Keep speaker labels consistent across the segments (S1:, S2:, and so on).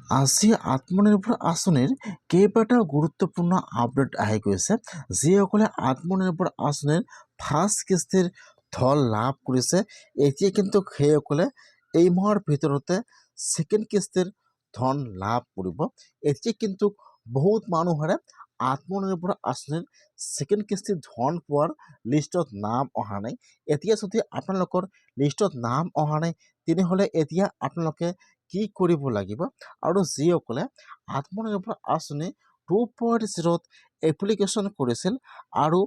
S1: আজি আত্মনিৰ্ভৰ আঁচনিৰ কেইবাটাও গুৰুত্বপূৰ্ণ আপডেট আহি গৈছে। যিসকলে আত্মনিৰ্ভৰ আঁচনিৰ ফাৰ্ষ্ট কিস্তিৰ ধন লাভ কৰিছে, এতিয়া কিন্তু সেইসকলে এই মাহৰ ভিতৰতে ছেকেণ্ড কিস্তিৰ ধন লাভ কৰিব। এতিয়া কিন্তু বহুত মানুহৰে আত্মনিৰ্ভৰ আঁচনিৰ ছেকেণ্ড কিস্তিৰ ধন পোৱাৰ লিষ্টত নাম অহা নাই। এতিয়া যদি আপোনালোকৰ লিষ্টত নাম অহা নাই, তেনেহ'লে এতিয়া আপোনালোকে কি কৰিব লাগিব? আৰু যিসকলে আত্মনিৰ্ভৰ আঁচনি 2.0ত এপ্লিকেশ্যন কৰিছিল আৰু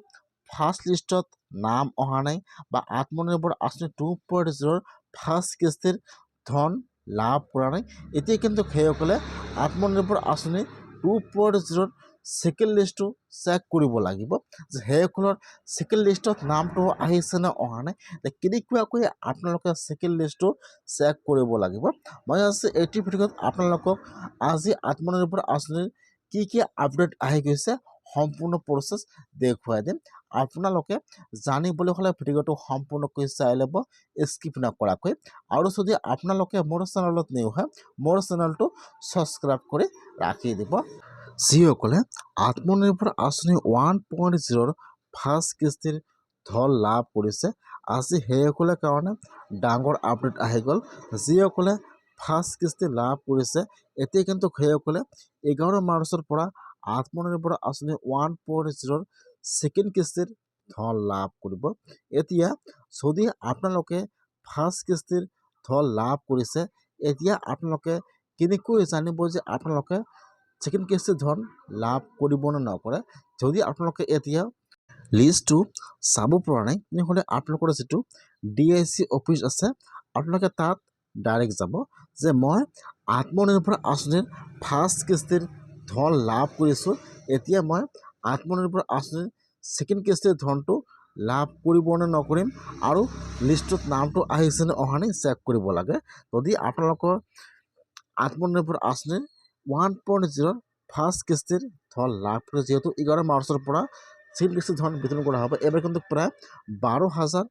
S1: ফাৰ্ষ্ট লিষ্টত নাম অহা নাই বা আত্মনিৰ্ভৰ আঁচনি 2.0ৰ ফাৰ্ষ্ট কিস্তিৰ ধন লাভ কৰা নাই, এতিয়া কিন্তু সেইসকলে আত্মনিৰ্ভৰ আঁচনি 2.0ৰ ছেকেণ্ড লিষ্টটো চেক কৰিব লাগিব যে সেইসকলৰ ছেকেণ্ড লিষ্টত নামটো আহিছে নে অহা নাই। কেনেকুৱাকৈ আপোনালোকে ছেকেণ্ড লিষ্টটো চেক কৰিব লাগিব। মই আজি এইটো ভিডিঅ'ত আপোনালোকক আজি আত্মনিৰ্ভৰ আঁচনিৰ কি আপডেট আহি গৈছে সম্পূৰ্ণ প্ৰচেছ দেখুৱাই দিম। আপোনালোকে জানিবলৈ হ'লে ভিডিঅ'টো সম্পূৰ্ণকৈ চাই ল'ব, স্কিপ নকৰাকৈ। আৰু যদি আপোনালোকে মোৰ চেনেলত নিউ হয়, মোৰ চেনেলটো ছাবস্ক্ৰাইব কৰি ৰাখি দিব। যিসকলে আত্মনিৰ্ভৰ আঁচনি 1.0ৰ ফাৰ্ষ্ট কিস্তিৰ ধন লাভ কৰিছে, আজি সেইসকলৰ কাৰণে ডাঙৰ আপডেট আহি গ'ল। যিসকলে ফাৰ্ষ্ট কিস্তি লাভ কৰিছে, এতিয়া কিন্তু সেইসকলে 11 মাৰ্চৰ পৰা আত্মনিৰ্ভৰ আঁচনি 1.0ৰ ছেকেণ্ড কিস্তিৰ ধন লাভ কৰিব। এতিয়া যদি আপোনালোকে ফাৰ্ষ্ট কিস্তিৰ ধন লাভ কৰিছে, এতিয়া আপোনালোকে কেনেকৈ জানিব যে আপোনালোকে ছেকেণ্ড কিস্তিৰ ধন লাভ কৰিব নে নকৰে? যদি আপোনালোকে এতিয়া লিষ্টটো চাব পৰা নাই, তেনেহ'লে আপোনালোকৰ যিটো DIC অফিচ আছে, আপোনালোকে তাত ডাইৰেক্ট যাব যে মই আত্মনিৰ্ভৰ আঁচনিৰ ফাৰ্ষ্ট কিস্তিৰ ধন লাভ কৰিছোঁ, এতিয়া মই আত্মনিৰ্ভৰ আঁচনিৰ ছেকেণ্ড কিস্তিৰ ধনটো লাভ কৰিব নে নকৰিম আৰু লিষ্টত নামটো আহিছে নে অহা নাই চেক কৰিব লাগে। যদি আপোনালোকৰ আত্মনিৰ্ভৰ আঁচনিৰ 1.0ৰ ফাৰ্ষ্ট কিস্তিৰ ধন লাভ কৰে, যিহেতু 11 মাৰ্চৰ পৰা ছেকেণ্ড কিস্তিৰ ধন বিতৰণ কৰা হ'ব, এবাৰ কিন্তু প্ৰায় 12,000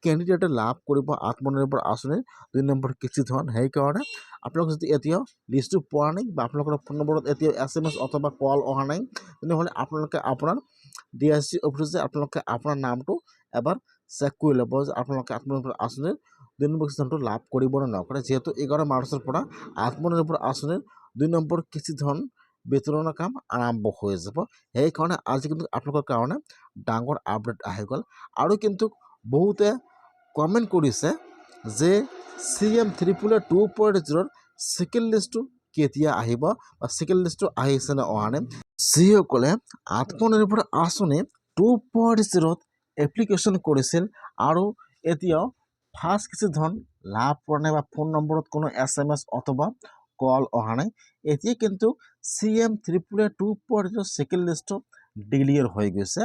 S1: কেণ্ডিডেটে লাভ কৰিব আত্মনিৰ্ভৰ আঁচনিৰ 2 নম্বৰ কিস্তি ধন। সেইকাৰণে আপোনালোকে যদি এতিয়াও লিষ্টটো পোৱা নাই বা আপোনালোকৰ ফোন নম্বৰত এতিয়াও SMS অথবা কল অহা নাই, তেনেহ'লে আপোনালোকে আপোনাৰ DIC অফিচত আপোনালোকে আপোনাৰ নামটো এবাৰ চেক কৰি ল'ব যে আপোনালোকে আত্মনিৰ্ভৰ আঁচনিৰ 2 নম্বৰ কিস্তি ধনটো লাভ কৰিব নে নকৰে। যিহেতু 11 মাৰ্চৰ পৰা আত্মনিৰ্ভৰ আঁচনিৰ 2 নম্বৰ কিস্তি ধন বিতৰণৰ কাম আৰম্ভ হৈ যাব। সেইকাৰণে আজি কিন্তু আপোনালোকৰ কাৰণে ডাঙৰ আপডেট আহি গ'ল। আৰু কিন্তু বহুতে কমেণ্ট কৰিছে যে CM 2.0ৰ ছেকেণ্ড লিষ্টটো কেতিয়া আহিব বা ছেকেণ্ড লিষ্টটো আহিছে নে অহা নাই। যিসকলে আত্মনিৰ্ভৰ আঁচনি 2.0ত এপ্লিকেশ্যন কৰিছিল আৰু এতিয়াও ফাৰ্ষ্ট কিস্তি ধন লাভ কৰা নাই বা ফোন নম্বৰত কোনো SMS অথবা কল অহা নাই, এতিয়া কিন্তু CM 2.0 ছেকেণ্ড লিষ্টটো ডিক্লিয়াৰ হৈ গৈছে।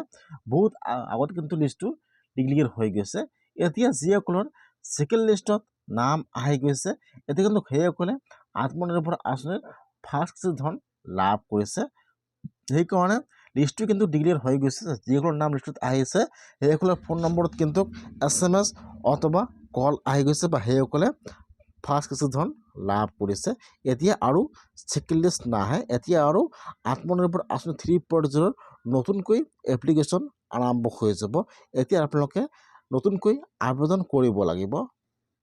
S1: বহুত আগত কিন্তু লিষ্টটো ডিক্লিয়াৰ হৈ গৈছে। এতিয়া যিসকলৰ ছেকেণ্ড লিষ্টত নাম আহি গৈছে, এতিয়া কিন্তু সেইসকলে আত্মনিৰ্ভৰ আঁচনিৰ ফাৰ্ষ্ট কিস্তিৰ ধন লাভ কৰিছে। সেইকাৰণে লিষ্টটো কিন্তু ডিক্লিয়াৰ হৈ গৈছে। যিসকলৰ নাম লিষ্টত আহিছে, সেইসকলৰ ফোন নম্বৰত কিন্তু SMS অথবা কল আহি গৈছে বা সেইসকলে ফাৰ্ষ্ট কিস্তিৰ ধন লাভ কৰিছে। এতিয়া আৰু ছেকেণ্ড লিষ্ট নাহে, এতিয়া আৰু আত্মনিৰ্ভৰ আঁচনি 3.0ৰ নতুনকৈ এপ্লিকেশ্যন আৰম্ভ হৈ যাব। এতিয়া আপোনালোকে নতুনকৈ আবেদন কৰিব লাগিব।